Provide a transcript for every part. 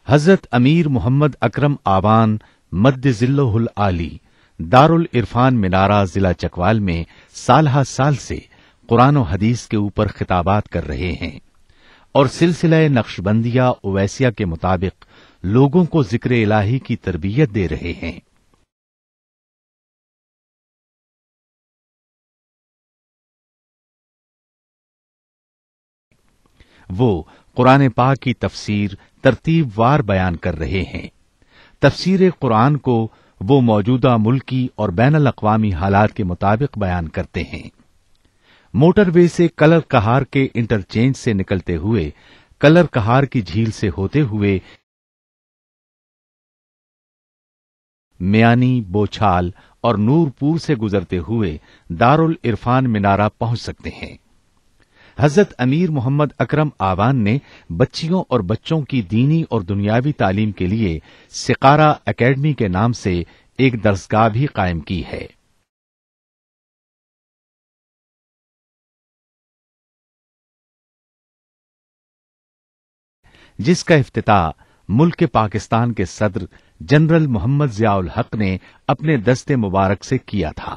حضرت امیر محمد اکرم آوان مد ذلہ العالی دارالعرفان منارہ ضلع چکوال میں سالہ سال سے قرآن و حدیث کے اوپر خطابات کر رہے ہیں اور سلسلہ نقشبندیہ اویسیہ کے مطابق لوگوں کو ذکر الہی کی تربیت دے رہے ہیں۔ وہ قرآن پاک کی تفسیر ترتیب وار بیان کر رہے ہیں۔ تفسیر قرآن کو وہ موجودہ ملکی اور بین الاقوامی حالات کے مطابق بیان کرتے ہیں۔ موٹر وے سے کلر کہار کے انٹرچینج سے نکلتے ہوئے کلر کہار کی جھیل سے ہوتے ہوئے میانی، بوچھال اور نورپور سے گزرتے ہوئے دارالعرفان منارہ پہنچ سکتے ہیں۔ حضرت امیر محمد اکرم آوان نے بچیوں اور بچوں کی دینی اور دنیاوی تعلیم کے لیے سقارہ اکیڈمی کے نام سے ایک درسگاہ بھی قائم کی ہے۔ جس کا افتتاح ملک پاکستان کے صدر جنرل محمد ضیاء الحق نے اپنے دست مبارک سے کیا تھا۔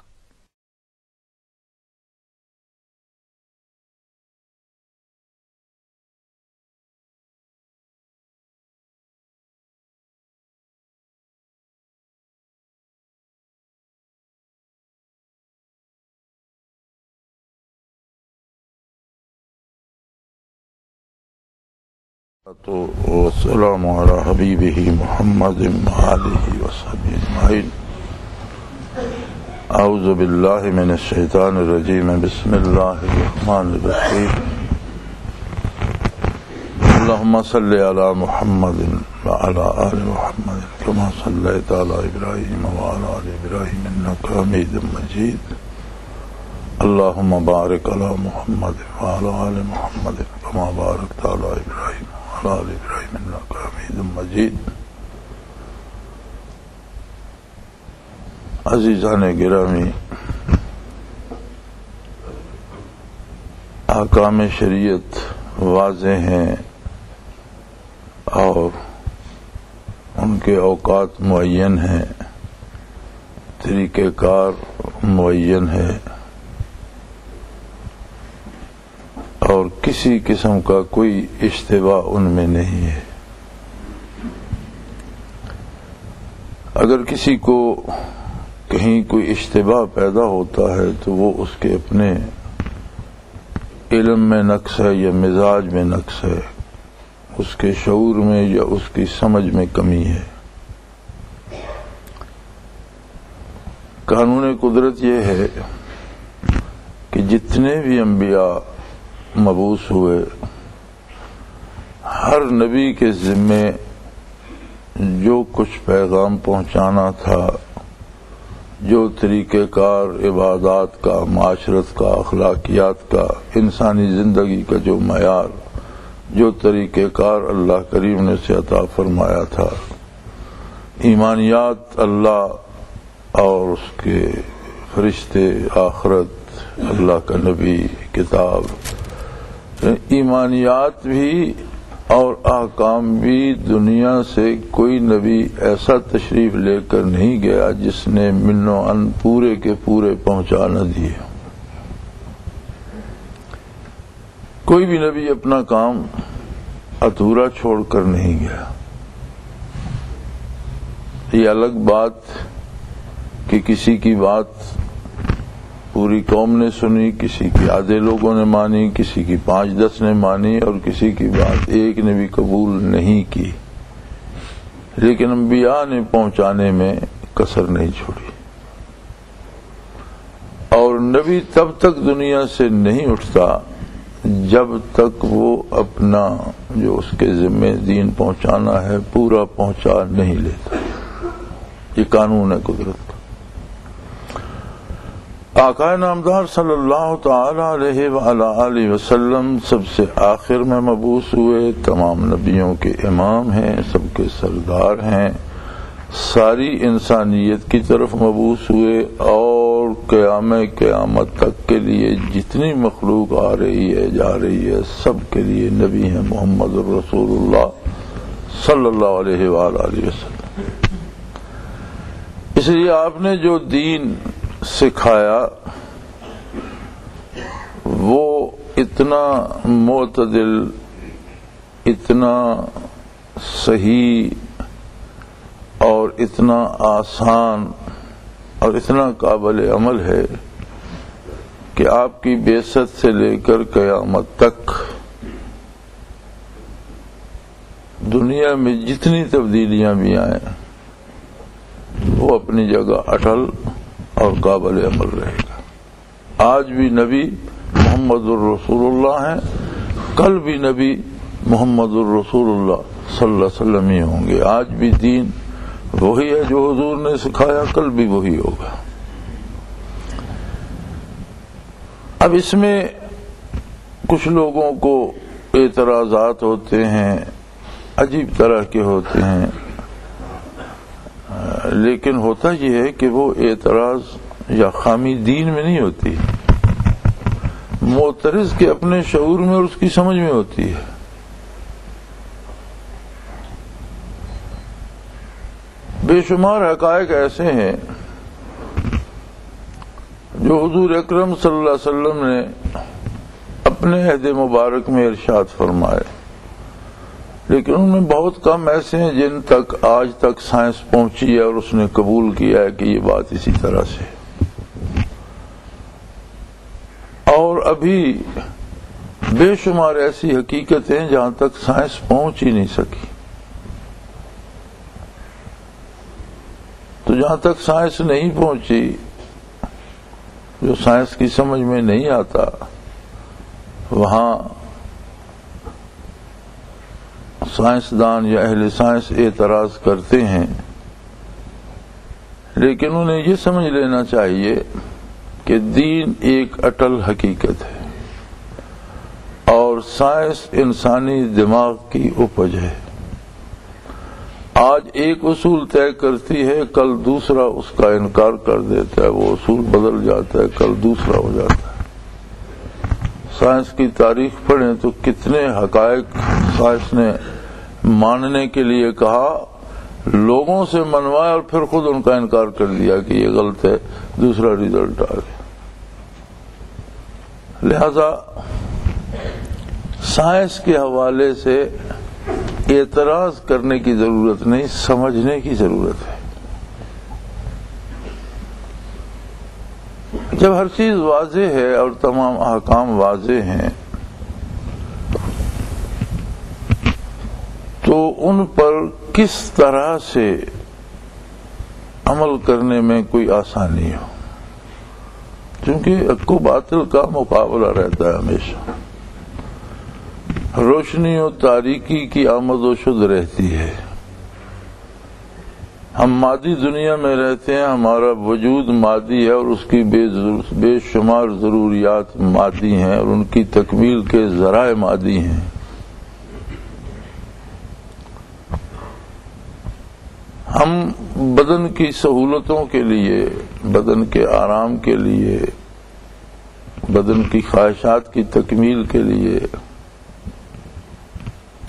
والسلام على حبيبه محمد وآله وصحبه أجمعين۔ أعوذ بالله من الشيطان الرجيم، بسم الله الرحمن الرحيم۔ اللهم صل على محمد وعلى آل محمد كما صليت على إبراهيم وعلى آل إبراهيم إنك حميد مجيد۔ اللهم بارك على محمد وعلى آل محمد كما باركت على إبراهيم آل ابراہیم انک حمید مجید۔ عزیزان گرامی، احکام شریعت واضح ہیں اور ان کے اوقات معین ہیں، طریقہ کار معین ہے اور کسی قسم کا کوئی اشتباہ ان میں نہیں ہے۔ اگر کسی کو کہیں کوئی اشتباہ پیدا ہوتا ہے تو وہ اس کے اپنے علم میں نقص ہے یا مزاج میں نقص ہے، اس کے شعور میں یا اس کی سمجھ میں کمی ہے۔ قانون قدرت یہ ہے کہ جتنے بھی انبیاء مبعوث ہوئے، ہر نبی کے ذمے جو کچھ پیغام پہنچانا تھا، جو طریقہ کار عبادات کا، معاشرت کا، اخلاقیات کا، انسانی زندگی کا جو معیار، جو طریقہ کار اللہ کریم نے اسے عطا فرمایا تھا، ایمانیات اللہ اور اس کے فرشتے، آخرت، اللہ کا نبی، کتاب، ایمانیات بھی اور احکام بھی دنیا سے کوئی نبی ایسا تشریف لے کر نہیں گیا جس نے من و عن پورے کے پورے پہنچا نہ دیے۔ کوئی بھی نبی اپنا کام ادھورا چھوڑ کر نہیں گیا۔ یہ الگ بات کہ کسی کی بات پوری قوم نے سنی، کسی کی آدھے لوگوں نے مانی، کسی کی 5-10 نے مانی اور کسی کی بات ایک نے بھی قبول نہیں کی، لیکن انبیاء نے پہنچانے میں کسر نہیں چھوڑی۔ اور نبی تب تک دنیا سے نہیں اٹھتا جب تک وہ اپنا جو اس کے ذمہ دین پہنچانا ہے پورا پہنچا نہیں لیتا۔ یہ قانون ہے قدرت کا۔ آقا نامدار صلی اللہ تعالی علیہ وآلہ آلہ وسلم سب سے آخر میں مبعوث ہوئے، تمام نبیوں کے امام ہیں، سب کے سردار ہیں، ساری انسانیت کی طرف مبعوث ہوئے اور قیامت تک کے لیے جتنی مخلوق آ رہی ہے جا رہی ہے سب کے لیے نبی ہیں۔ محمد الرسول اللہ صلی اللہ علیہ وآلہ وسلم۔ اس لیے آپ نے جو دین سکھایا وہ اتنا معتدل، اتنا صحیح اور اتنا آسان اور اتنا قابل عمل ہے کہ آپ کی بعثت سے لے کر قیامت تک دنیا میں جتنی تبدیلیاں بھی آئیں وہ اپنی جگہ اٹل اور قابل عمل رہے گا۔ آج بھی نبی محمد الرسول اللہ ہیں، کل بھی نبی محمد الرسول اللہ صلی اللہ علیہ وسلم ہی ہوں گے۔ آج بھی دین وہی ہے جو حضور نے سکھایا، کل بھی وہی ہوگا۔ اب اس میں کچھ لوگوں کو اعتراضات ہوتے ہیں، عجیب طرح کے ہوتے ہیں، لیکن ہوتا یہ ہے کہ وہ اعتراض یا خامی دین میں نہیں ہوتی، معترض کے اپنے شعور میں اور اس کی سمجھ میں ہوتی ہے۔ بے شمار حقائق ایسے ہیں جو حضور اکرم صلی اللہ علیہ وسلم نے اپنے عہد مبارک میں ارشاد فرمائے، لیکن ان میں بہت کم ایسے ہیں جن تک آج تک سائنس پہنچی ہے اور اس نے قبول کیا ہے کہ یہ بات اسی طرح سے، اور ابھی بے شمار ایسی حقیقتیں جہاں تک سائنس پہنچ ہی نہیں سکی۔ تو جہاں تک سائنس نہیں پہنچی، جو سائنس کی سمجھ میں نہیں آتا، وہاں سائنسدان یا اہل سائنس اعتراض کرتے ہیں، لیکن انہیں یہ سمجھ لینا چاہیے کہ دین ایک اٹل حقیقت ہے اور سائنس انسانی دماغ کی اپج ہے۔ آج ایک اصول طے کرتی ہے، کل دوسرا اس کا انکار کر دیتا ہے، وہ اصول بدل جاتا ہے، کل دوسرا ہو جاتا ہے۔ سائنس کی تاریخ پڑھیں تو کتنے حقائق سائنس نے ماننے کے لیے کہا، لوگوں سے منوایا اور پھر خود ان کا انکار کر دیا کہ یہ غلط ہے، دوسرا ریزلٹ آ گیا۔ لہذا سائنس کے حوالے سے اعتراض کرنے کی ضرورت نہیں، سمجھنے کی ضرورت ہے۔ جب ہر چیز واضح ہے اور تمام احکام واضح ہیں تو ان پر کس طرح سے عمل کرنے میں کوئی آسانی ہو، کیونکہ حق و باطل کا مقابلہ رہتا ہے ہمیشہ، روشنی و تاریکی کی آمد و شد رہتی ہے۔ ہم مادی دنیا میں رہتے ہیں، ہمارا وجود مادی ہے اور اس کی بے شمار ضروریات مادی ہیں اور ان کی تکمیل کے ذرائع مادی ہیں۔ ہم بدن کی سہولتوں کے لیے، بدن کے آرام کے لیے، بدن کی خواہشات کی تکمیل کے لیے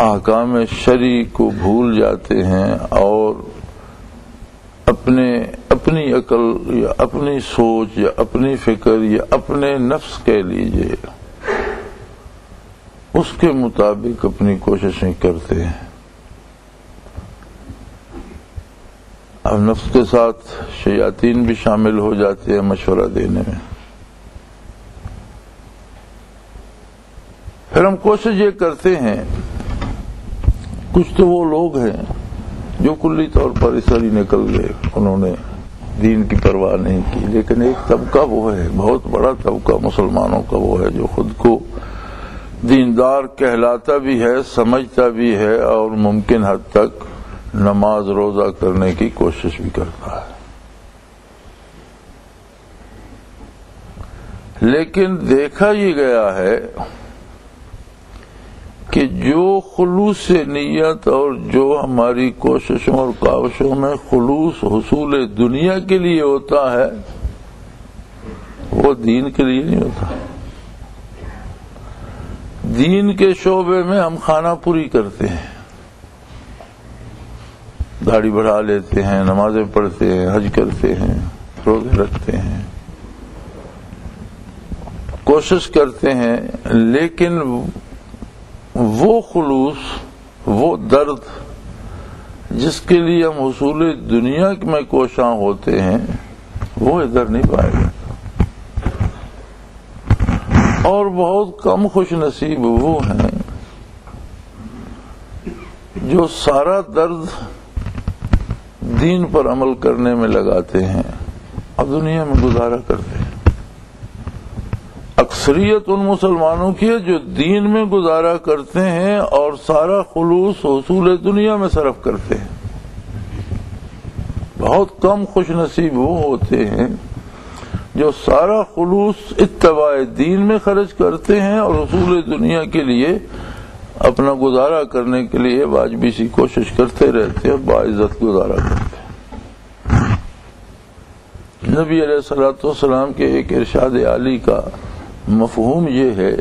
احکام شرعی کو بھول جاتے ہیں اور اپنی عقل یا اپنی سوچ یا اپنی فکر یا اپنے نفس کہہ لیجیے اس کے مطابق اپنی کوششیں کرتے ہیں۔ اب نفس کے ساتھ شیاطین بھی شامل ہو جاتے ہیں مشورہ دینے میں۔ پھر ہم کوشش یہ کرتے ہیں، کچھ تو وہ لوگ ہیں جو کلی طور پر اس طرح نکل گئے، انہوں نے دین کی پرواہ نہیں کی، لیکن ایک طبقہ وہ ہے، بہت بڑا طبقہ مسلمانوں کا وہ ہے جو خود کو دیندار کہلاتا بھی ہے، سمجھتا بھی ہے اور ممکن حد تک نماز روزہ کرنے کی کوشش بھی کرتا ہے، لیکن دیکھا یہ گیا ہے کہ جو خلوص نیت اور جو ہماری کوششوں اور کاوشوں میں خلوص حصول دنیا کے لیے ہوتا ہے وہ دین کے لیے نہیں ہوتا۔ دین کے شعبے میں ہم خانہ پوری کرتے ہیں، داڑھی بڑھا لیتے ہیں، نمازیں پڑھتے ہیں، حج کرتے ہیں، روزے رکھتے ہیں، کوشش کرتے ہیں، لیکن وہ خلوص، وہ درد جس کے لیے ہم حصول دنیا میں کوشاں ہوتے ہیں وہ ادھر نہیں پائے گا۔ اور بہت کم خوش نصیب وہ ہیں جو سارا درد دین پر عمل کرنے میں لگاتے ہیں اور دنیا میں گزارا کرتے ہیں۔ اکثریت ان مسلمانوں کی ہے جو دین میں گزارا کرتے ہیں اور سارا خلوص حصول دنیا میں صرف کرتے ہیں۔ بہت کم خوش نصیب وہ ہوتے ہیں جو سارا خلوص اتباع دین میں خرچ کرتے ہیں اور حصول دنیا کے لیے اپنا گزارا کرنے کے لیے واجبی سی کوشش کرتے رہتے ہیں، باعزت گزارا کرتے ہیں۔ نبی علیہ الصلوۃ والسلام کے ایک ارشاد عالی کا مفہوم یہ ہے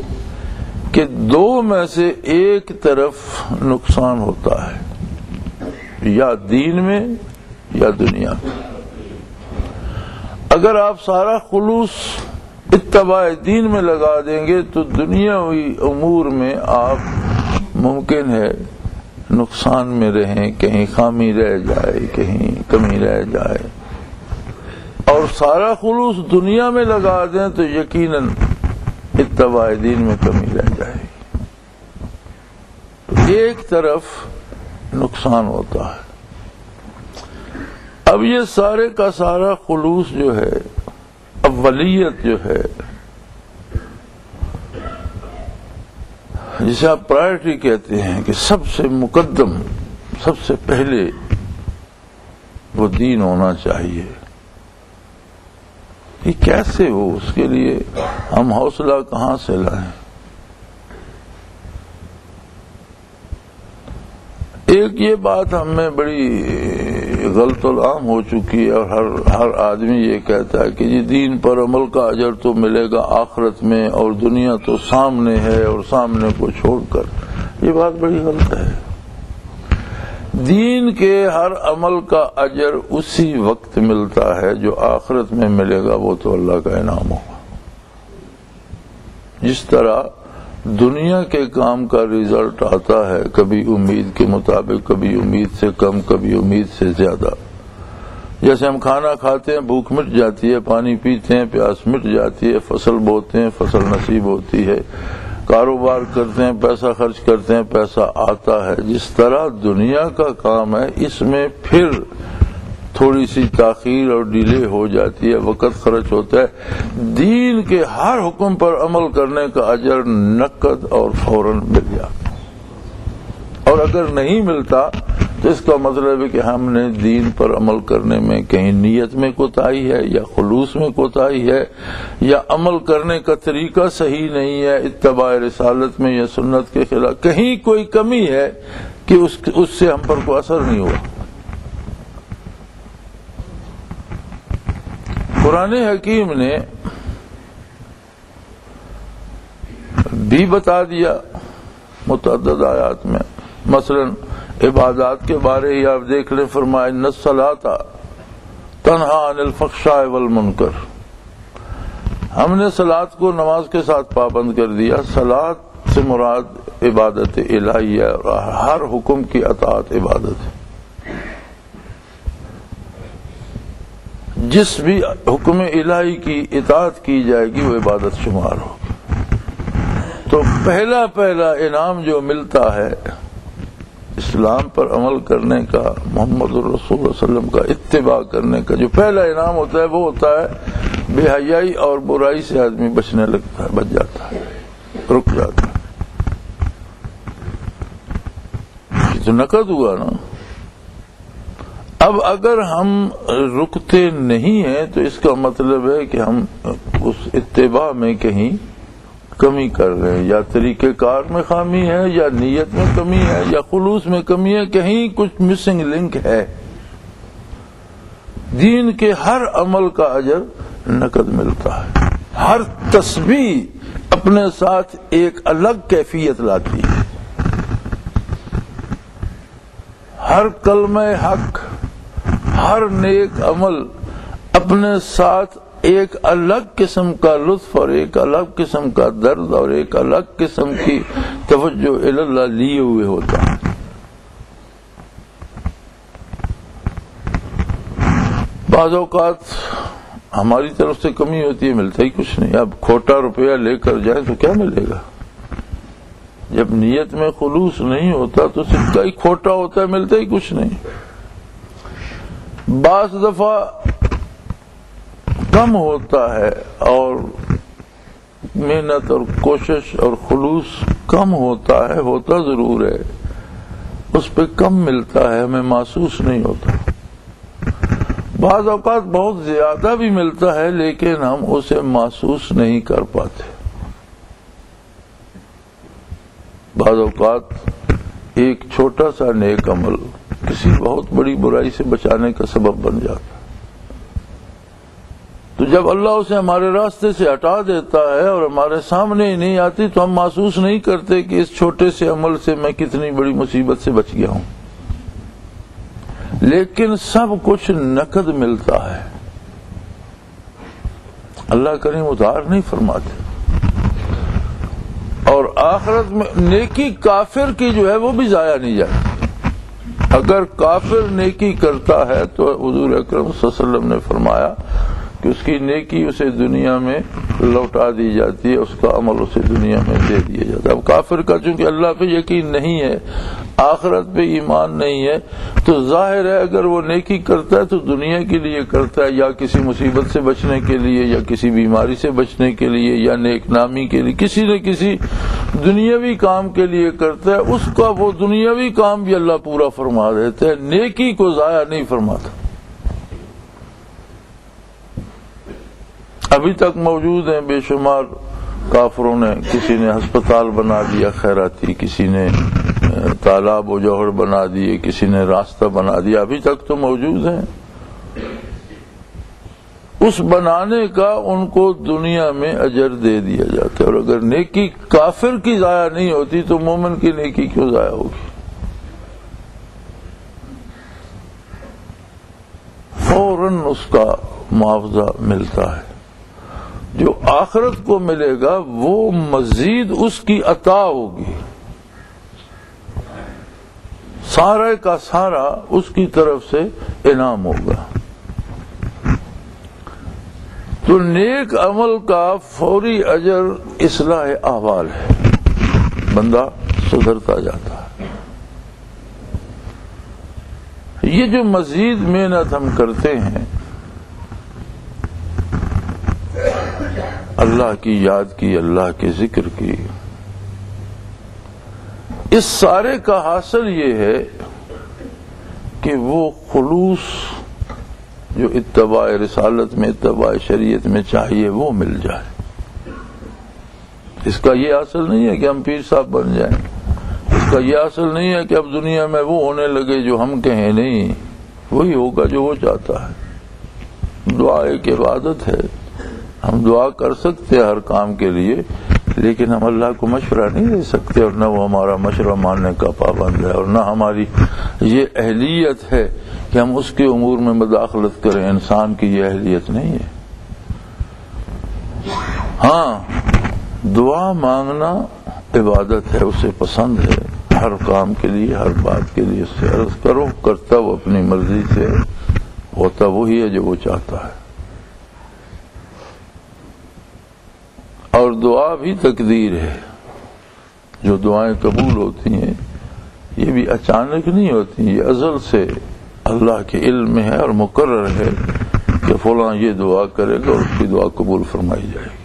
کہ دو میں سے ایک طرف نقصان ہوتا ہے، یا دین میں یا دنیا میں۔ اگر آپ سارا خلوص اتباع دین میں لگا دیں گے تو دنیاوی امور میں آپ ممکن ہے نقصان میں رہیں، کہیں خامی رہ جائے، کہیں کمی رہ جائے، اور سارا خلوص دنیا میں لگا دیں تو یقیناً اتباع دین میں کمی رہ جائے گی۔ تو ایک طرف نقصان ہوتا ہے۔ اب یہ سارے کا سارا خلوص جو ہے، اولیت جو ہے، جسے آپ پرائرٹی کہتے ہیں کہ سب سے مقدم، سب سے پہلے وہ دین ہونا چاہیے، یہ کیسے ہو؟ اس کے لیے ہم حوصلہ کہاں سے لائیں؟ ایک یہ بات ہم میں بڑی غلط العام ہو چکی ہے، اور ہر آدمی یہ کہتا ہے کہ جی دین پر عمل کا اجر تو ملے گا آخرت میں، اور دنیا تو سامنے ہے اور سامنے کو چھوڑ کر۔ یہ بات بڑی غلط ہے۔ دین کے ہر عمل کا اجر اسی وقت ملتا ہے جو آخرت میں ملے گا، وہ تو اللہ کا انعام ہوگا۔ جس طرح دنیا کے کام کا رزلٹ آتا ہے، کبھی امید کے مطابق، کبھی امید سے کم، کبھی امید سے زیادہ۔ جیسے ہم کھانا کھاتے ہیں، بھوک مٹ جاتی ہے، پانی پیتے ہیں، پیاس مٹ جاتی ہے، فصل بوتے ہیں، فصل نصیب ہوتی ہے، کاروبار کرتے ہیں، پیسہ خرچ کرتے ہیں، پیسہ آتا ہے۔ جس طرح دنیا کا کام ہے، اس میں پھر تھوڑی سی تاخیر اور ڈیلے ہو جاتی ہے، وقت خرچ ہوتا ہے۔ دین کے ہر حکم پر عمل کرنے کا اجر نقد اور فوراً مل جاتا ہے، اور اگر نہیں ملتا تو اس کا مطلب ہے کہ ہم نے دین پر عمل کرنے میں کہیں نیت میں کوتاہی ہے، یا خلوص میں کوتاہی ہے، یا عمل کرنے کا طریقہ صحیح نہیں ہے، اتباع رسالت میں یا سنت کے خلاف کہیں کوئی کمی ہے کہ اس سے ہم پر کوئی اثر نہیں ہوا۔ قرآن حکیم نے بھی بتا دیا متعدد آیات میں، مثلا عبادات کے بارے ہی آپ دیکھ لیں، فرمایا ان الصلاۃ تنہی عن الفحشاء والمنکر۔ ہم نے صلاۃ کو نماز کے ساتھ پابند کر دیا۔ صلاۃ سے مراد عبادت الہیہ، اور ہر حکم کی اطاعت عبادت ہے۔ جس بھی حکم الہی کی اطاعت کی جائے گی وہ عبادت شمار ہوگی۔ تو پہلا انعام جو ملتا ہے اسلام پر عمل کرنے کا، محمد الرسول صلی اللہ علیہ وسلم کا اتباع کرنے کا، جو پہلا انعام ہوتا ہے وہ ہوتا ہے بے حیائی اور برائی سے آدمی بچنے لگتا ہے، بچ جاتا ہے، رک جاتا ہے۔ یہ تو نقد ہوا نا۔ اب اگر ہم رکتے نہیں ہیں تو اس کا مطلب ہے کہ ہم اس اتباع میں کہیں کمی کر رہے ہیں، یا طریقہ کار میں خامی ہے، یا نیت میں کمی ہے، یا خلوص میں کمی ہے، کہیں کچھ مسنگ لنک ہے۔ دین کے ہر عمل کا اجر نقد ملتا ہے۔ ہر تسبیح اپنے ساتھ ایک الگ کیفیت لاتی ہے۔ ہر کلمہ حق، ہر نیک عمل اپنے ساتھ ایک الگ قسم کا لطف اور ایک الگ قسم کا درد اور ایک الگ قسم کی توجہ اللہ لیے ہوئے ہوتا ہے۔ بعض اوقات ہماری طرف سے کمی ہوتی ہے، ملتا ہی کچھ نہیں۔ اب کھوٹا روپیہ لے کر جائیں تو کیا ملے گا؟ جب نیت میں خلوص نہیں ہوتا تو سکہ ہی کھوٹا ہوتا ہے، ملتا ہی کچھ نہیں۔ بعض دفعہ کم ہوتا ہے اور محنت اور کوشش اور خلوص کم ہوتا ہے، ہوتا ضرور ہے، اس پہ کم ملتا ہے، ہمیں محسوس نہیں ہوتا۔ بعض اوقات بہت زیادہ بھی ملتا ہے لیکن ہم اسے محسوس نہیں کر پاتے۔ بعض اوقات ایک چھوٹا سا نیک عمل کسی بہت بڑی برائی سے بچانے کا سبب بن جاتا ہے، تو جب اللہ اسے ہمارے راستے سے ہٹا دیتا ہے اور ہمارے سامنے ہی نہیں آتی تو ہم محسوس نہیں کرتے کہ اس چھوٹے سے عمل سے میں کتنی بڑی مصیبت سے بچ گیا ہوں۔ لیکن سب کچھ نقد ملتا ہے، اللہ کریم ادھار نہیں فرماتے۔ اور آخرت میں نیکی کافر کی جو ہے وہ بھی ضائع نہیں جاتی۔ اگر کافر نیکی کرتا ہے تو حضور اکرم صلی اللہ علیہ وسلم نے فرمایا کہ اس کی نیکی اسے دنیا میں لوٹا دی جاتی ہے، اس کا عمل اسے دنیا میں دے دیا جاتا ہے۔ اب کافر کا چونکہ اللہ پہ یقین نہیں ہے، آخرت پہ ایمان نہیں ہے، تو ظاہر ہے اگر وہ نیکی کرتا ہے تو دنیا کے لیے کرتا ہے، یا کسی مصیبت سے بچنے کے لیے، یا کسی بیماری سے بچنے کے لیے، یا نیک نامی کے لیے، کسی نہ کسی دنیاوی کام کے لیے کرتا ہے۔ اس کا وہ دنیاوی کام بھی اللہ پورا فرما دیتا ہے، نیکی کو ضائع نہیں فرماتا۔ ابھی تک موجود ہیں بے شمار کافروں نے، کسی نے ہسپتال بنا دیا خیراتی، کسی نے تالاب و جوہر بنا دیے، کسی نے راستہ بنا دیا، ابھی تک تو موجود ہیں۔ اس بنانے کا ان کو دنیا میں اجر دے دیا جاتا ہے، اور اگر نیکی کافر کی ضائع نہیں ہوتی تو مومن کی نیکی کیوں ضائع ہوگی؟ فوراً اس کا معاوضہ ملتا ہے۔ جو آخرت کو ملے گا وہ مزید اس کی عطا ہوگی، سارا کا سارا اس کی طرف سے انعام ہوگا۔ تو نیک عمل کا فوری اجر اصلاح احوال ہے، بندہ سدھرتا جاتا ہے۔ یہ جو مزید محنت ہم کرتے ہیں اللہ کی یاد کی، اللہ کے ذکر کی، اس سارے کا حاصل یہ ہے کہ وہ خلوص جو اتباع رسالت میں، اتباع شریعت میں چاہیے وہ مل جائے۔ اس کا یہ حاصل نہیں ہے کہ ہم پیر صاحب بن جائیں، اس کا یہ حاصل نہیں ہے کہ اب دنیا میں وہ ہونے لگے جو ہم کہیں، نہیں، وہی ہوگا جو وہ چاہتا ہے۔ دعا ایک عبادت ہے، ہم دعا کر سکتے ہیں ہر کام کے لیے، لیکن ہم اللہ کو مشورہ نہیں دے سکتے، اور نہ وہ ہمارا مشورہ ماننے کا پابند ہے، اور نہ ہماری یہ اہلیت ہے کہ ہم اس کے امور میں مداخلت کریں۔ انسان کی یہ اہلیت نہیں ہے۔ ہاں، دعا مانگنا عبادت ہے، اسے پسند ہے، ہر کام کے لیے، ہر بات کے لیے اس سے عرض کرو، کرتا وہ اپنی مرضی سے، ہوتا وہی ہے جو وہ چاہتا ہے۔ اور دعا بھی تقدیر ہے، جو دعائیں قبول ہوتی ہیں یہ بھی اچانک نہیں ہوتی، یہ ازل سے اللہ کے علم میں ہے اور مقرر ہے کہ فلاں یہ دعا کرے گا اور اس کی دعا قبول فرمائی جائے گی۔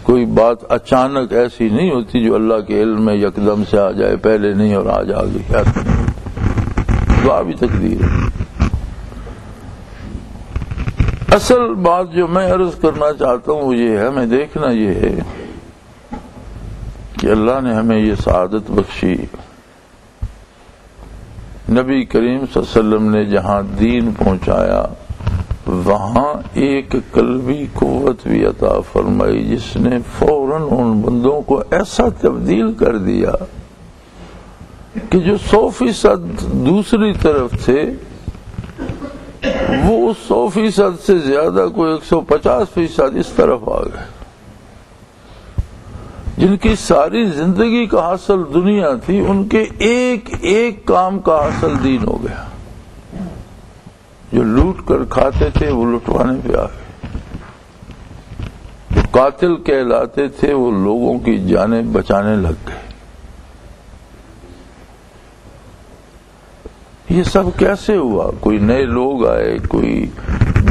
کوئی بات اچانک ایسی نہیں ہوتی جو اللہ کے علم میں یکدم سے آ جائے، پہلے نہیں اور آج آ گئی، ایسا نہیں ہوتا۔ دعا بھی تقدیر ہے۔ اصل بات جو میں عرض کرنا چاہتا ہوں وہ یہ ہے، ہمیں دیکھنا یہ ہے کہ اللہ نے ہمیں یہ سعادت بخشی، نبی کریم صلی اللہ علیہ وسلم نے جہاں دین پہنچایا وہاں ایک قلبی قوت بھی عطا فرمائی جس نے فوراً ان بندوں کو ایسا تبدیل کر دیا کہ جو 100% دوسری طرف تھے وہ اس 100% سے زیادہ کوئی 150% اس طرف آ گئے، جن کی ساری زندگی کا حاصل دنیا تھی، ان کے ایک ایک کام کا حاصل دین ہو گیا۔ جو لوٹ کر کھاتے تھے وہ لٹوانے پہ آ گئے، جو قاتل کہلاتے تھے وہ لوگوں کی جانیں بچانے لگ گئے۔ یہ سب کیسے ہوا؟ کوئی نئے لوگ آئے، کوئی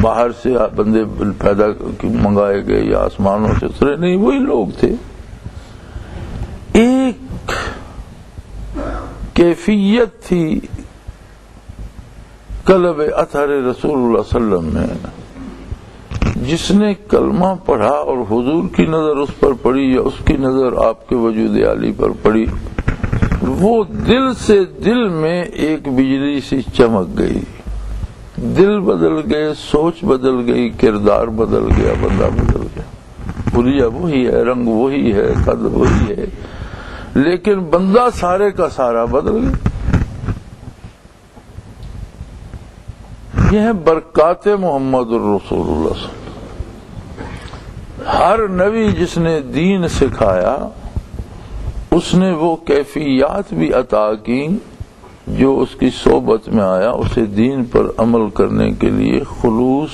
باہر سے بندے پیدا منگائے گئے یا آسمانوں سے اترے؟ نہیں، وہی لوگ تھے۔ ایک کیفیت تھی قلب اطہر رسول اللہ صلی اللہ علیہ وسلم میں، جس نے کلمہ پڑھا اور حضور کی نظر اس پر پڑی یا اس کی نظر آپ کے وجود عالی پر پڑی، وہ دل سے دل میں ایک بجلی سی چمک گئی، دل بدل گئے، سوچ بدل گئی، کردار بدل گیا، بندہ بدل گیا۔ حلیہ وہی ہے، رنگ وہی ہے، قد وہی ہے، لیکن بندہ سارے کا سارا بدل گیا۔ یہ ہے برکات محمد الرسول اللہ صلی اللہ علیہ وسلم۔ ہر نبی جس نے دین سکھایا اس نے وہ کیفیات بھی عطا کی جو اس کی صحبت میں آیا، اسے دین پر عمل کرنے کے لیے خلوص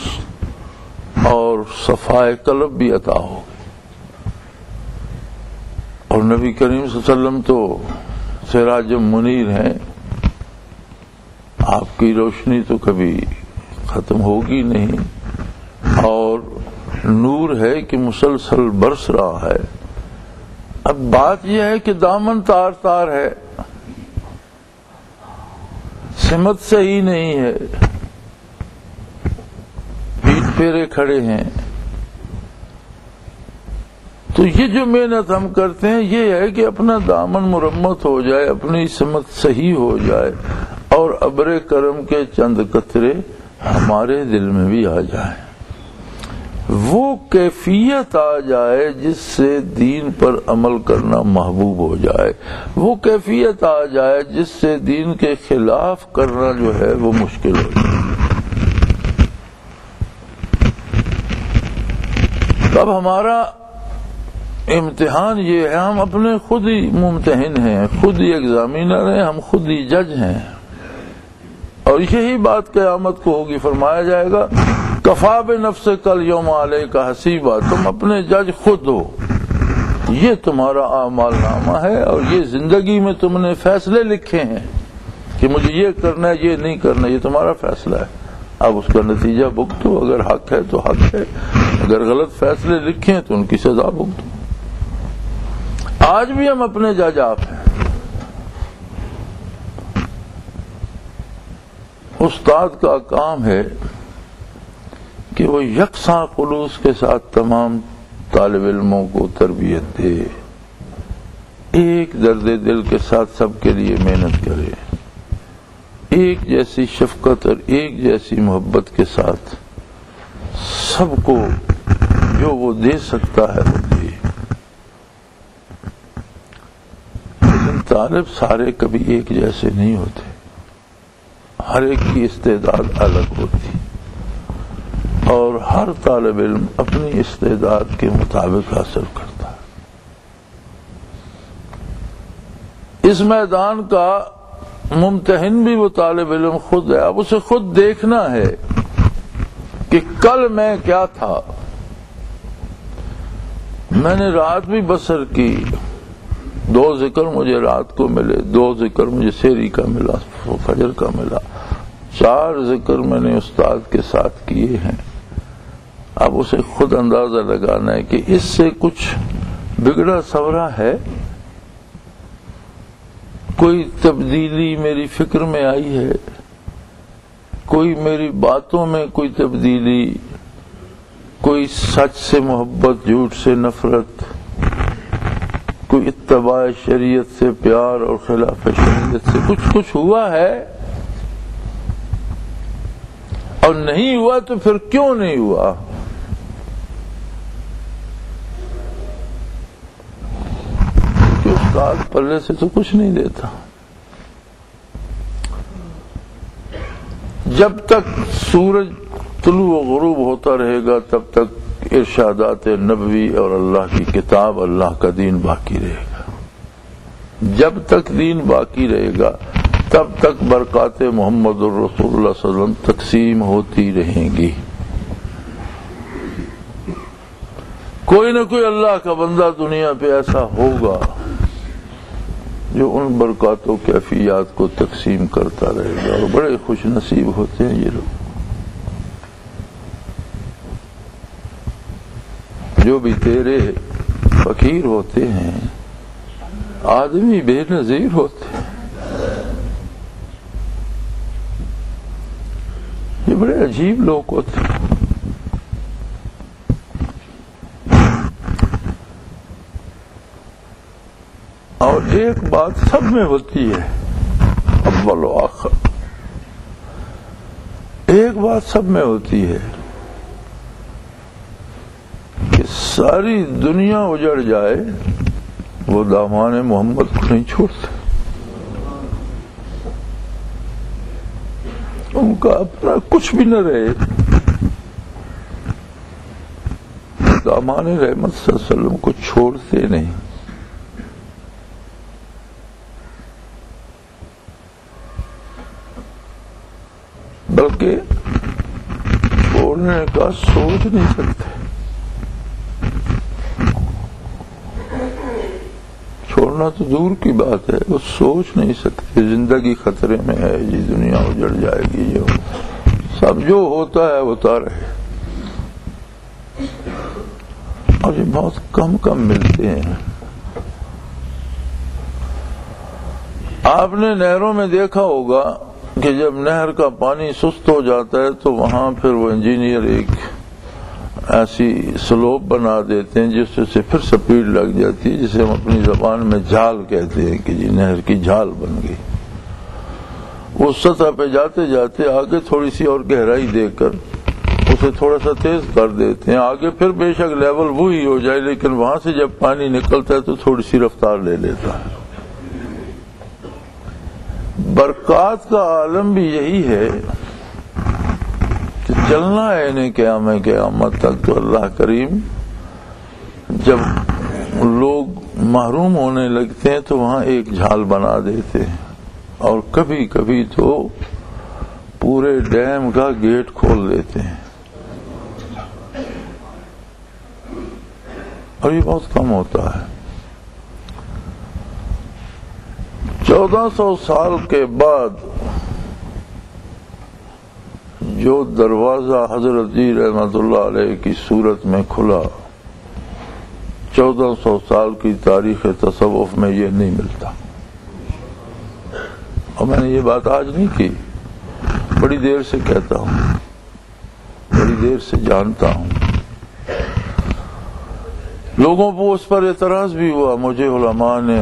اور صفائے قلب بھی عطا ہو گئی۔ اور نبی کریم صلی اللہ علیہ وسلم تو سراج منیر ہیں، آپ کی روشنی تو کبھی ختم ہوگی نہیں، اور نور ہے کہ مسلسل برس رہا ہے۔ اب بات یہ ہے کہ دامن تار تار ہے، سمت صحیح نہیں ہے، پیٹ پھیرے کھڑے ہیں۔ تو یہ جو محنت ہم کرتے ہیں یہ ہے کہ اپنا دامن مرمت ہو جائے، اپنی سمت صحیح ہو جائے، اور ابر کرم کے چند قطرے ہمارے دل میں بھی آ جائیں، وہ کیفیت آ جائے جس سے دین پر عمل کرنا محبوب ہو جائے، وہ کیفیت آ جائے جس سے دین کے خلاف کرنا جو ہے وہ مشکل ہو جائے۔ اب ہمارا امتحان یہ ہے، ہم اپنے خود ہی ممتحن ہیں، خود ہی ایگزامینر ہیں، ہم خود ہی جج ہیں، اور یہی بات قیامت کو ہوگی، فرمایا جائے گا کفا بنفسک الیوم علیک حسیبا، تم اپنے جج خود ہو، یہ تمہارا اعمال نامہ ہے، اور یہ زندگی میں تم نے فیصلے لکھے ہیں کہ مجھے یہ کرنا ہے، یہ نہیں کرنا، یہ تمہارا فیصلہ ہے، اب اس کا نتیجہ بھگتو، اگر حق ہے تو حق ہے، اگر غلط فیصلے لکھے ہیں تو ان کی سزا بھگتو۔ آج بھی ہم اپنے جج آپ ہیں۔ استاد کا کام ہے کہ وہ یکساں خلوص کے ساتھ تمام طالب علموں کو تربیت دے، ایک درد دل کے ساتھ سب کے لیے محنت کرے، ایک جیسی شفقت اور ایک جیسی محبت کے ساتھ سب کو جو وہ دے سکتا ہے وہ دے۔ لیکن طالب سارے کبھی ایک جیسے نہیں ہوتے، ہر ایک کی استعداد الگ ہوتی، اور ہر طالب علم اپنی استعداد کے مطابق حاصل کرتا ہے۔ اس میدان کا ممتحن بھی وہ طالب علم خود ہے، اب اسے خود دیکھنا ہے کہ کل میں کیا تھا، میں نے رات بھی بسر کی، 2 ذکر مجھے رات کو ملے، 2 ذکر مجھے سحری کا ملا، فجر کا ملا، 4 ذکر میں نے استاد کے ساتھ کیے ہیں۔ اب اسے خود اندازہ لگانا ہے کہ اس سے کچھ بگڑا سورا ہے، کوئی تبدیلی میری فکر میں آئی ہے، کوئی میری باتوں میں کوئی تبدیلی، کوئی سچ سے محبت، جھوٹ سے نفرت، کوئی اتباع شریعت سے پیار اور خلاف شریعت سے کچھ ہوا ہے، اور نہیں ہوا تو پھر کیوں نہیں ہوا؟ کہ استاد پلے سے تو کچھ نہیں دیتا، جب تک سورج طلوع و غروب ہوتا رہے گا تب تک ارشادات نبوی اور اللہ کی کتاب، اللہ کا دین باقی رہے گا۔ جب تک دین باقی رہے گا تب تک برکات محمد الرسول اللہ صلی اللہ علیہ وسلم تقسیم ہوتی رہیں گی۔ کوئی نہ کوئی اللہ کا بندہ دنیا پہ ایسا ہوگا جو ان برکات و کیفیات کو تقسیم کرتا رہے گا، اور بڑے خوش نصیب ہوتے ہیں یہ لوگ۔ جو بھی تیرے فقیر ہوتے ہیں، آدمی بے نظیر ہوتے ہیں، یہ بڑے عجیب لوگ ہوتے ہیں۔ اور ایک بات سب میں ہوتی ہے، اول و آخر، ایک بات سب میں ہوتی ہے کہ ساری دنیا اجڑ جائے وہ دامان محمد کو نہیں چھوڑتے۔ ان کا اپنا کچھ بھی نہ رہے، دامان رحمت صلی اللہ علیہ وسلم کو چھوڑتے نہیں۔ بلکہ چھوڑنے کا سوچ نہیں سکتے، چھوڑنا تو دور کی بات ہے، وہ سوچ نہیں سکتے۔ زندگی خطرے میں ہے جی، دنیا اجڑ جائے گی، جو سب جو ہوتا ہے ہوتا رہے۔ اور یہ بہت کم ملتے ہیں۔ آپ نے نہروں میں دیکھا ہوگا کہ جب نہر کا پانی سست ہو جاتا ہے تو وہاں پھر وہ انجینئر ایک ایسی سلوپ بنا دیتے ہیں جس سے پھر سپیڈ لگ جاتی ہے، جسے ہم اپنی زبان میں جھال کہتے ہیں کہ جی نہر کی جھال بن گئی۔ وہ سطح پہ جاتے جاتے آگے تھوڑی سی اور گہرائی دے کر اسے تھوڑا سا تیز کر دیتے ہیں، آگے پھر بے شک لیول وہی ہو جائے، لیکن وہاں سے جب پانی نکلتا ہے تو تھوڑی سی رفتار لے لیتا ہے۔ برکات کا عالم بھی یہی ہے کہ چلنا ہے انہیں قیامت تک۔ تو اللہ کریم جب لوگ محروم ہونے لگتے ہیں تو وہاں ایک جھال بنا دیتے ہیں، اور کبھی کبھی تو پورے ڈیم کا گیٹ کھول دیتے ہیں، اور یہ بہت کم ہوتا ہے۔ 1400 سال کے بعد جو دروازہ حضرت جی رحمت اللہ علیہ کی صورت میں کھلا، 1400 سال کی تاریخ تصوف میں یہ نہیں ملتا۔ اور میں نے یہ بات آج نہیں کی، بڑی دیر سے کہتا ہوں، بڑی دیر سے جانتا ہوں۔ لوگوں کو اس پر اعتراض بھی ہوا، مجھے علماء نے،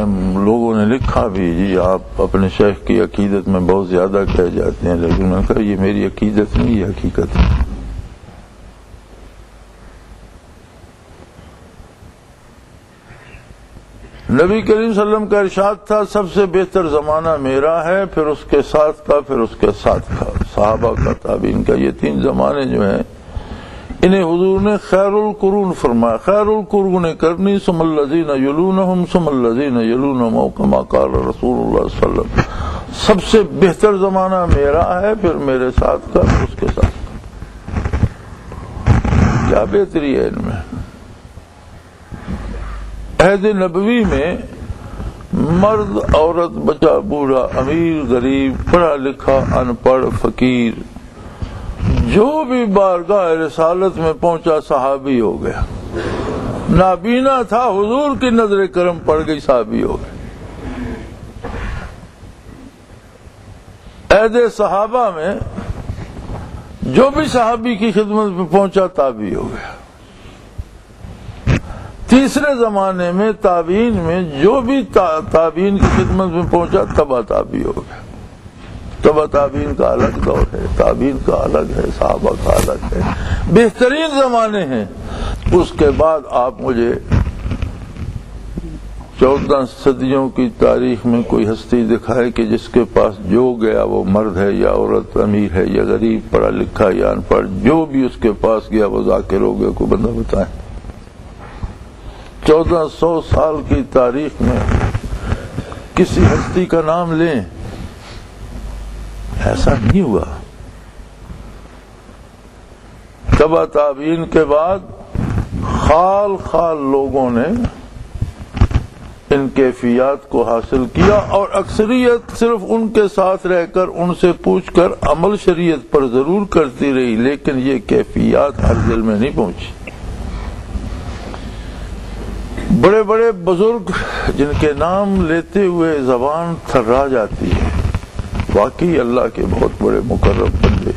لوگوں نے لکھا بھی، جی آپ اپنے شیخ کی عقیدت میں بہت زیادہ کہہ جاتے ہیں، لیکن میں نے کہا یہ میری عقیدت نہیں، یہ حقیقت ہے۔ نبی کریم صلی اللہ علیہ وسلم کا ارشاد تھا سب سے بہتر زمانہ میرا ہے، پھر اس کے ساتھ کا، پھر اس کے ساتھ کا، صحابہ کا، تابعین کا۔ یہ 3 زمانے جو ہیں انہیں حضور نے خیر القرون فرمایا، خیر القرون کرنی ثم الذین یلونہم ثم الذین یلونہم کما قال رسول اللہ صلی اللہ علیہ وسلم۔ سب سے بہتر زمانہ میرا ہے، پھر میرے ساتھ کا، پھر اس کے ساتھ کا۔ کیا بہتری ہے ان میں؟ عہد نبوی میں مرد، عورت، بچہ، بوڑھا، امیر، غریب، پڑھا لکھا، ان پڑھ، فقیر، جو بھی بارگاہ رسالت میں پہنچا صحابی ہو گیا۔ نابینا تھا، حضور کی نظر کرم پڑ گئی، صحابی ہو گیا۔ عہد صحابہ میں جو بھی صحابی کی خدمت میں پہنچا تابعی ہو گیا۔ تیسرے زمانے میں تابعین میں جو بھی تابعین کی خدمت میں پہنچا تبع تابعی ہو گیا۔ تبع تابعین کا الگ دور ہے، تابعین کا الگ ہے، صحابہ کا الگ ہے، بہترین زمانے ہیں۔ اس کے بعد آپ مجھے 14 صدیوں کی تاریخ میں کوئی ہستی دکھائے کہ جس کے پاس جو گیا وہ مرد ہے یا عورت، امیر ہے یا غریب، پڑھا لکھا یا ان پڑھ، جو بھی اس کے پاس گیا وہ ذاکر ہو گیا؟ کوئی بندہ بتائے؟ 1400 سال کی تاریخ میں کسی ہستی کا نام لیں، ایسا نہیں ہوا۔ تبع تابعین کے بعد خال خال لوگوں نے ان کیفیات کو حاصل کیا، اور اکثریت صرف ان کے ساتھ رہ کر ان سے پوچھ کر عمل شریعت پر ضرور کرتی رہی، لیکن یہ کیفیات ہر دل میں نہیں پہنچی۔ بڑے بڑے بزرگ جن کے نام لیتے ہوئے زبان تھرا جاتی ہے، واقعی اللہ کے بہت بڑے مقرب بندے،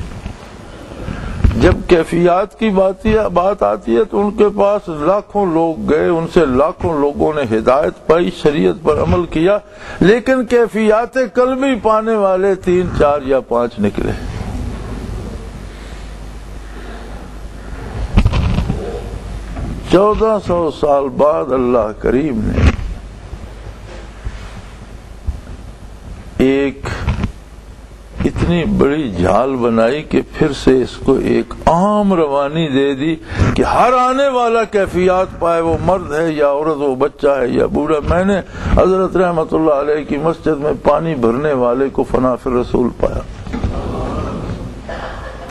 جب کیفیات کی بات آتی ہے تو ان کے پاس لاکھوں لوگ گئے، ان سے لاکھوں لوگوں نے ہدایت پائی، شریعت پر عمل کیا، لیکن کیفیات قلبی پانے والے 3، 4 یا 5 نکلے۔ چودہ 1400 سال بعد اللہ کریم نے ایک اتنی بڑی جھال بنائی کہ پھر سے اس کو ایک عام روانی دے دی کہ ہر آنے والا کیفیات پائے، وہ مرد ہے یا عورت، وہ بچہ ہے یا بوڑھا۔ میں نے حضرت رحمت اللہ علیہ کی مسجد میں پانی بھرنے والے کو فنا فی الرسول پایا۔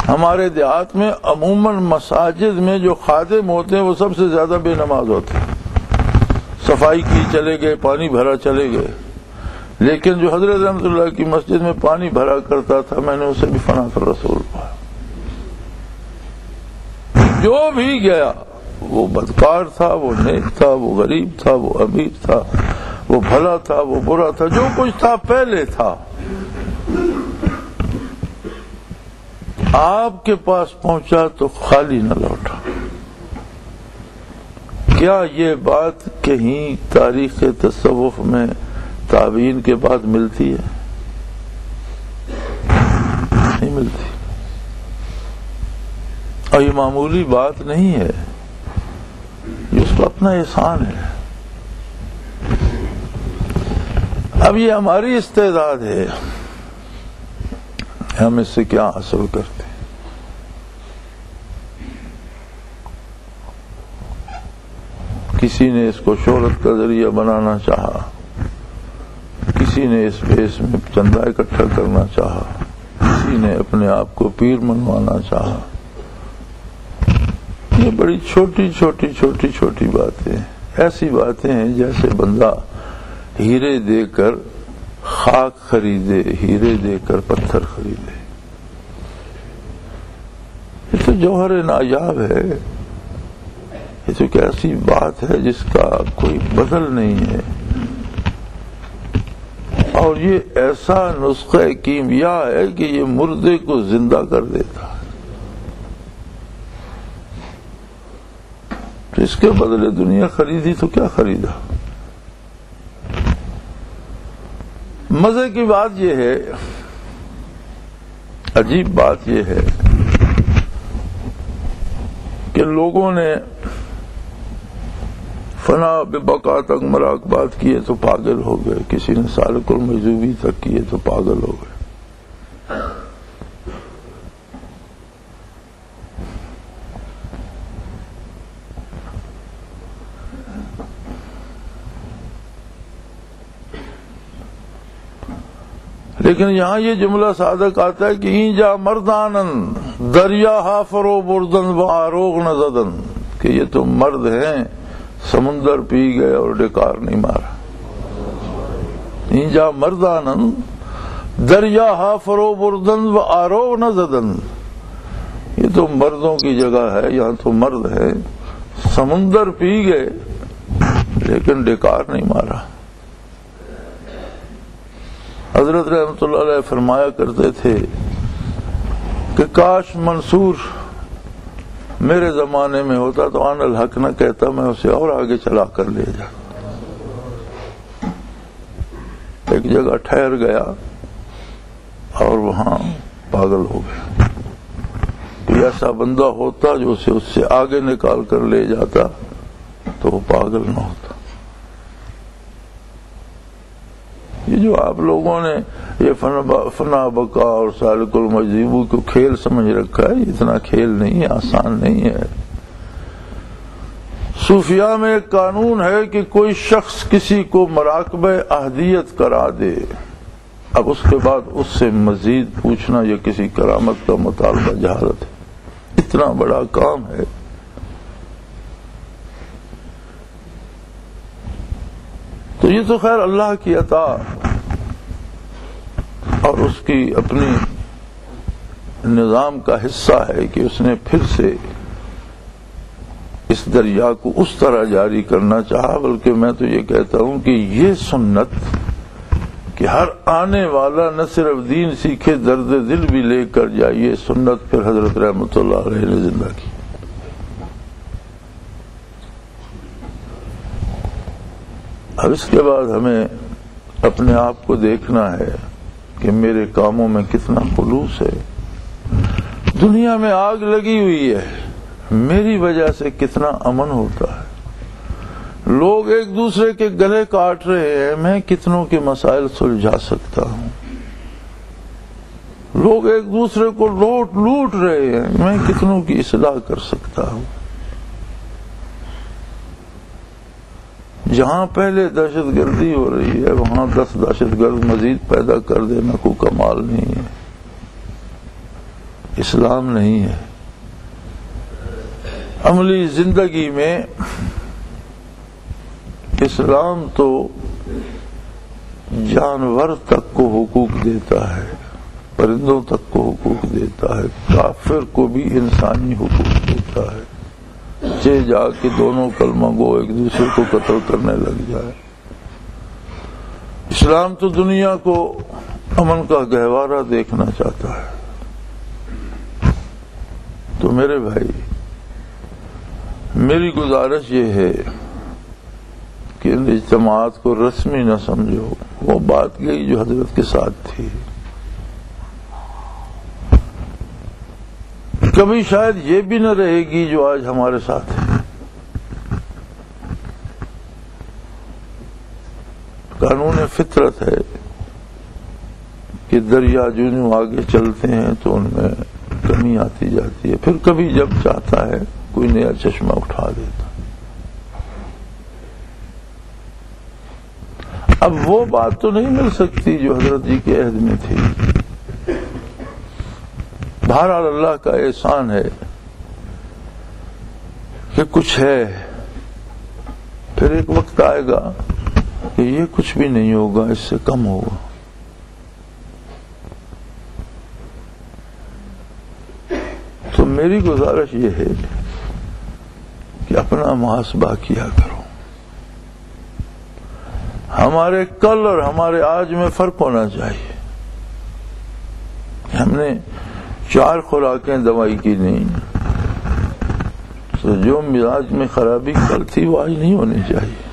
ہمارے دیہات میں عموماً مساجد میں جو خادم ہوتے ہیں وہ سب سے زیادہ بے نماز ہوتے ہیں، صفائی کی چلے گئے، پانی بھرا چلے گئے، لیکن جو حضرت رحمت اللہ کی مسجد میں پانی بھرا کرتا تھا میں نے اسے بھی فنا فی الرسول پایا۔ جو بھی گیا وہ بدکار تھا، وہ نیک تھا، وہ غریب تھا، وہ امیر تھا، وہ بھلا تھا، وہ برا تھا، جو کچھ تھا پہلے تھا، آپ کے پاس پہنچا تو خالی نہ لوٹا۔ کیا یہ بات کہیں تاریخ تصوف میں تابعین کے بعد ملتی ہے؟ نہیں ملتی، اور یہ معمولی بات نہیں ہے، یہ اس کا اپنا احسان ہے۔ اب یہ ہماری استعداد ہے، ہم اس سے کیا حاصل کرتے ہیں؟ کسی نے اس کو شہرت کا ذریعہ بنانا چاہا، کسی نے اس بیس میں چندہ اکٹھا کرنا چاہا، کسی نے اپنے آپ کو پیر منوانا چاہا۔ یہ بڑی چھوٹی چھوٹی چھوٹی چھوٹی باتیں، ایسی باتیں ہیں جیسے بندہ ہیرے دے کر خاک خریدے، ہیرے دے کر پتھر خریدے۔ یہ تو جوہر نایاب ہے، یہ تو ایک ایسی بات ہے جس کا کوئی بدل نہیں ہے، اور یہ ایسا نسخہ کیمیا ہے کہ یہ مردے کو زندہ کر دیتا ہے۔ تو اس کے بدلے دنیا خریدی تو کیا خریدا؟ مزے کی بات یہ ہے، عجیب بات یہ ہے کہ لوگوں نے فنا ببقا تک مراقبات کیے تو پاگل ہو گئے، کسی نے سالک المجذوبی تک کیے تو پاگل ہو گئے۔ لیکن یہاں یہ جملہ صادق آتا ہے کہ اینجا مردانن دریا حافرو بردن و آروغ نزدن، کہ یہ تو مرد ہیں، سمندر پی گئے اور ڈکار نہیں مارا۔ اینجا مردانن دریا حافرو بردن و آروغ نزدن، یہ تو مردوں کی جگہ ہے، یہاں تو مرد ہے، سمندر پی گئے لیکن ڈکار نہیں مارا۔ حضرت رحمت اللہ علیہ فرمایا کرتے تھے کہ کاش منصور میرے زمانے میں ہوتا تو آن الحق نہ کہتا، میں اسے اور آگے چلا کر لے جاتا۔ ایک جگہ ٹھہر گیا اور وہاں پاگل ہو گیا۔ کوئی ایسا بندہ ہوتا جو اسے اس سے آگے نکال کر لے جاتا تو وہ پاگل نہ ہوتا۔ یہ جو آپ لوگوں نے یہ فنا بقا اور سالک المجذوب کو کھیل سمجھ رکھا ہے، یہ اتنا کھیل نہیں ہے، آسان نہیں ہے۔ صوفیاء میں ایک قانون ہے کہ کوئی شخص کسی کو مراقبہ احدیت کرا دے، اب اس کے بعد اس سے مزید پوچھنا یا کسی کرامت کا مطالبہ جہالت ہے۔ اتنا بڑا کام ہے۔ تو یہ تو خیر اللہ کی عطا اور اس کی اپنی نظام کا حصہ ہے کہ اس نے پھر سے اس دریا کو اس طرح جاری کرنا چاہا، بلکہ میں تو یہ کہتا ہوں کہ یہ سنت کہ ہر آنے والا نہ صرف دین سیکھے، درد دل بھی لے کر جائے، یہ سنت پھر حضرت رحمۃ اللہ علیہ نے زندہ کی۔ اب اس کے بعد ہمیں اپنے آپ کو دیکھنا ہے کہ میرے کاموں میں کتنا خلوص ہے۔ دنیا میں آگ لگی ہوئی ہے، میری وجہ سے کتنا امن ہوتا ہے۔ لوگ ایک دوسرے کے گلے کاٹ رہے ہیں، میں کتنوں کے مسائل سلجھا سکتا ہوں۔ لوگ ایک دوسرے کو لوٹ رہے ہیں، میں کتنوں کی اصلاح کر سکتا ہوں۔ جہاں پہلے دہشت گردی ہو رہی ہے وہاں 10 دہشت گرد مزید پیدا کر دینا کوئی کمال نہیں ہے، اسلام نہیں ہے۔ عملی زندگی میں اسلام تو جانور تک کو حقوق دیتا ہے، پرندوں تک کو حقوق دیتا ہے، کافر کو بھی انسانی حقوق دیتا ہے، چہ جا کے دونوں کلمہ گو ایک دوسرے کو قتل کرنے لگ جائے۔ اسلام تو دنیا کو امن کا گہوارہ دیکھنا چاہتا ہے۔ تو میرے بھائی، میری گزارش یہ ہے کہ ان اجتماعات کو رسمی نہ سمجھو، وہ بات گئی جو حضرت کے ساتھ تھی۔ کبھی شاید یہ بھی نہ رہے گی جو آج ہمارے ساتھ ہے۔ قانون فطرت ہے کہ دریا جو آگے چلتے ہیں تو ان میں کمی آتی جاتی ہے، پھر کبھی جب چاہتا ہے کوئی نیا چشمہ اٹھا دیتا۔ اب وہ بات تو نہیں مل سکتی جو حضرت جی کے عہد میں تھی۔ بہرحال اللہ کا احسان ہے کہ کچھ ہے، پھر ایک وقت آئے گا کہ یہ کچھ بھی نہیں ہوگا، اس سے کم ہوگا۔ تو میری گزارش یہ ہے کہ اپنا محاسبہ کیا کرو۔ ہمارے کل اور ہمارے آج میں فرق ہونا چاہیے۔ ہم نے 4 خوراکیں دوائی کی نہیں، تو جو مزاج میں خرابی کل تھی وہ آج نہیں ہونی چاہیے۔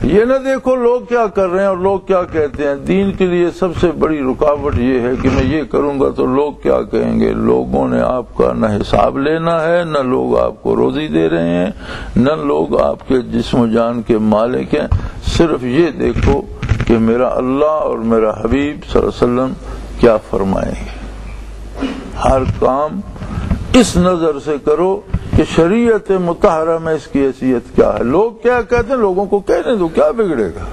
یہ نہ دیکھو لوگ کیا کر رہے ہیں اور لوگ کیا کہتے ہیں۔ دین کے لیے سب سے بڑی رکاوٹ یہ ہے کہ میں یہ کروں گا تو لوگ کیا کہیں گے۔ لوگوں نے آپ کا نہ حساب لینا ہے، نہ لوگ آپ کو روزی دے رہے ہیں، نہ لوگ آپ کے جسم و جان کے مالک ہیں۔ صرف یہ دیکھو کہ میرا اللہ اور میرا حبیب صلی اللہ علیہ وسلم کیا فرمائیں گے۔ ہر کام اس نظر سے کرو کہ شریعت مطہرہ میں اس کی حیثیت کیا ہے۔ لوگ کیا کہتے ہیں، لوگوں کو کہنے دو، کیا بگڑے گا۔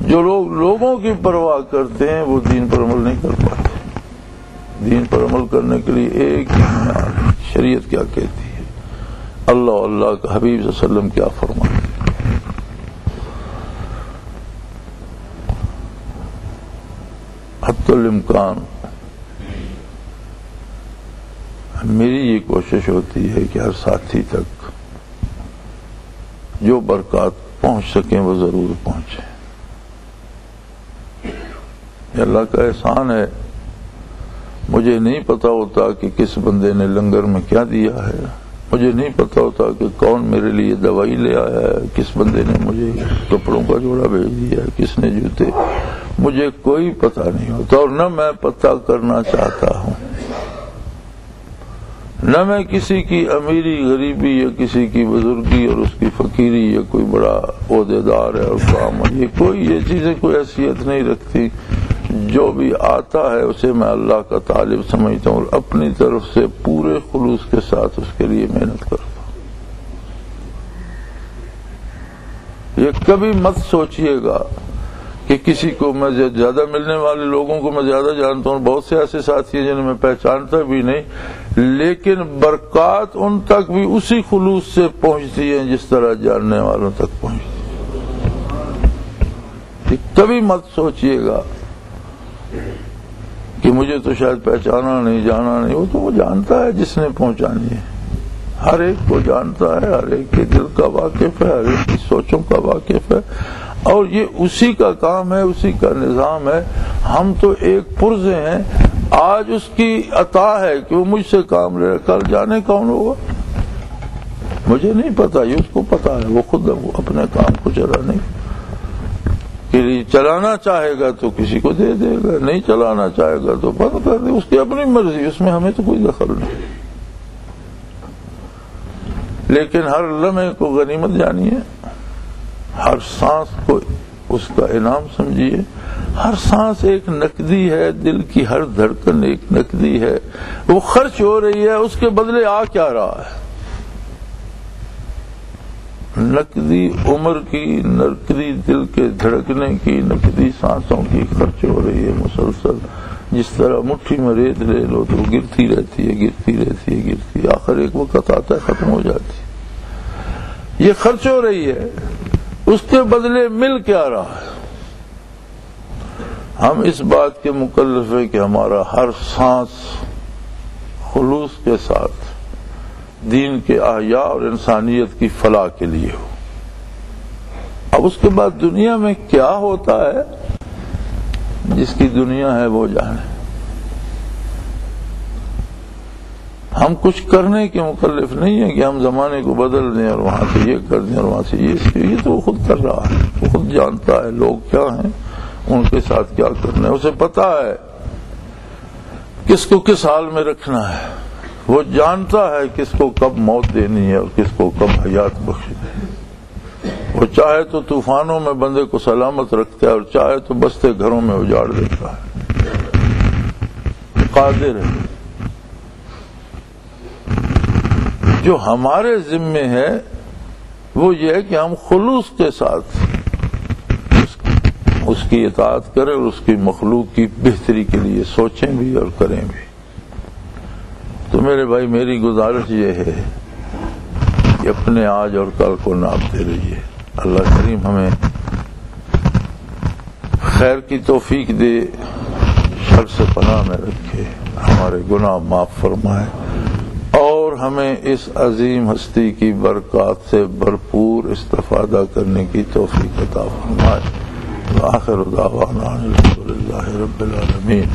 جو لوگ لوگوں کی پرواہ کرتے ہیں وہ دین پر عمل نہیں کر پاتے۔ دین پر عمل کرنے کے لیے ایک ہی معیار ہے، شریعت کیا کہتی ہے، اللہ اللہ کا حبیب صلی اللہ علیہ وسلم کیا فرماتے ہیں۔ حتی الامکان میری یہ کوشش ہوتی ہے کہ ہر ساتھی تک جو برکات پہنچ سکیں وہ ضرور پہنچیں۔ یہ اللہ کا احسان ہے۔ مجھے نہیں پتا ہوتا کہ کس بندے نے لنگر میں کیا دیا ہے، مجھے نہیں پتا ہوتا کہ کون میرے لیے دوائی لے آیا ہے، کس بندے نے مجھے کپڑوں کا جوڑا بھیج دیا ہے، کس نے جوتے، مجھے کوئی پتہ نہیں ہوتا اور نہ میں پتہ کرنا چاہتا ہوں۔ نہ میں کسی کی امیری غریبی یا کسی کی بزرگی اور اس کی فقیری یا کوئی بڑا عہدیدار ہے اور کام ہے، یہ چیزیں کوئی حیثیت نہیں رکھتی. جو بھی آتا ہے اسے میں اللہ کا طالب سمجھتا ہوں اور اپنی طرف سے پورے خلوص کے ساتھ اس کے لیے محنت کرتا ہوں. یہ کبھی مت سوچئے گا کہ کسی کو میں زیادہ ملنے والے لوگوں کو میں زیادہ جانتا ہوں، بہت سے ایسے ساتھی ہیں جنہیں میں پہچانتا بھی نہیں، لیکن برکات ان تک بھی اسی خلوص سے پہنچتی ہیں جس طرح جاننے والوں تک پہنچتی ہے. کبھی مت سوچئے گا کہ مجھے تو شاید پہچانا نہیں، جانا نہیں. وہ تو وہ جانتا ہے جس نے پہنچانی ہے، ہر ایک کو جانتا ہے، ہر ایک کے دل کا واقف ہے، ہر ایک کی سوچوں کا واقف ہے، اور یہ اسی کا کام ہے، اسی کا نظام ہے. ہم تو ایک پرزے ہیں. آج اس کی عطا ہے کہ وہ مجھ سے کام لے، کل جانے کون ہوگا مجھے نہیں پتا، یہ اس کو پتا ہے. وہ خود اپنے کام کو چلانے کہ چلانا چاہے گا تو کسی کو دے دے گا، نہیں چلانا چاہے گا تو بند کر دے. اس کی اپنی مرضی، اس میں ہمیں تو کوئی دخل نہیں. لیکن ہر لمحے کو غنیمت جانیے، ہر سانس کو اس کا انعام سمجھیے. ہر سانس ایک نقدی ہے، دل کی ہر دھڑکن ایک نقدی ہے. وہ خرچ ہو رہی ہے، اس کے بدلے آ کیا رہا ہے؟ نقدی عمر کی، نقدی دل کے دھڑکنے کی، نقدی سانسوں کی خرچ ہو رہی ہے مسلسل. جس طرح مٹھی میں ریت لے لو تو گرتی رہتی ہے، گرتی رہتی ہے، گرتی، آخر ایک وقت آتا ہے ختم ہو جاتی ہے. یہ خرچ ہو رہی ہے، اس کے بدلے مل کیا رہا ہے؟ ہم اس بات کے مکلف ہیں کہ ہمارا ہر سانس خلوص کے ساتھ دین کے احیاء اور انسانیت کی فلاح کے لیے ہو. اب اس کے بعد دنیا میں کیا ہوتا ہے، جس کی دنیا ہے وہ جانے. ہم کچھ کرنے کے مکلف نہیں ہیں کہ ہم زمانے کو بدل دیں اور وہاں سے یہ کر دیں اور وہاں سے یہ تو وہ خود کر رہا ہے. وہ خود جانتا ہے لوگ کیا ہیں، ان کے ساتھ کیا کرنا ہے. اسے پتا ہے کس کو کس حال میں رکھنا ہے. وہ جانتا ہے کس کو کب موت دینی ہے اور کس کو کب حیات بخشنی ہے. وہ چاہے تو طوفانوں میں بندے کو سلامت رکھتا ہے اور چاہے تو بستے گھروں میں اجاڑ دیتا ہے. قادر ہے. جو ہمارے ذمے ہے وہ یہ ہے کہ ہم خلوص کے ساتھ اس کی اطاعت کریں اور اس کی مخلوق کی بہتری کے لیے سوچیں بھی اور کریں بھی. تو میرے بھائی، میری گزارش یہ ہے کہ اپنے آج اور کل کو ناپتے رہیے. اللہ کریم ہمیں خیر کی توفیق دے، شر سے پناہ میں رکھے، ہمارے گناہ معاف فرمائے اور ہمیں اس عظیم ہستی کی برکات سے بھرپور استفادہ کرنے کی توفیق عطا فرمائے. آخر دعوانا الحمدللہ رب العالمین.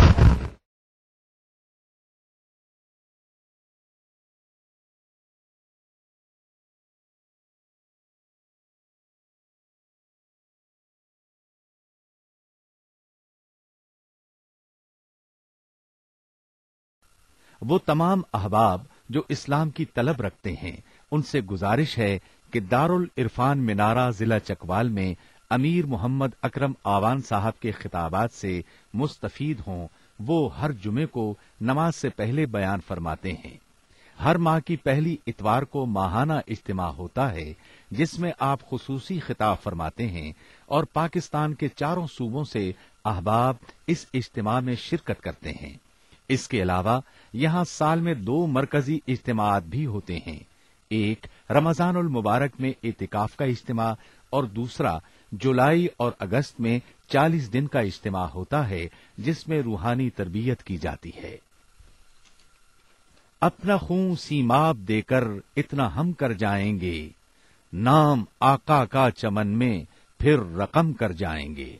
وہ تمام احباب جو اسلام کی طلب رکھتے ہیں ان سے گزارش ہے کہ دارالعرفان منارہ ضلع چکوال میں امیر محمد اکرم آوان صاحب کے خطابات سے مستفید ہوں. وہ ہر جمعے کو نماز سے پہلے بیان فرماتے ہیں. ہر ماہ کی پہلی اتوار کو ماہانہ اجتماع ہوتا ہے جس میں آپ خصوصی خطاب فرماتے ہیں اور پاکستان کے چاروں صوبوں سے احباب اس اجتماع میں شرکت کرتے ہیں. اس کے علاوہ یہاں سال میں 2 مرکزی اجتماعات بھی ہوتے ہیں. ایک رمضان المبارک میں اعتکاف کا اجتماع اور دوسرا جولائی اور اگست میں 40 دن کا اجتماع ہوتا ہے جس میں روحانی تربیت کی جاتی ہے. اپنا خون سیماب دے کر اتنا ہم کر جائیں گے، نام آقا کا چمن میں پھر رقم کر جائیں گے.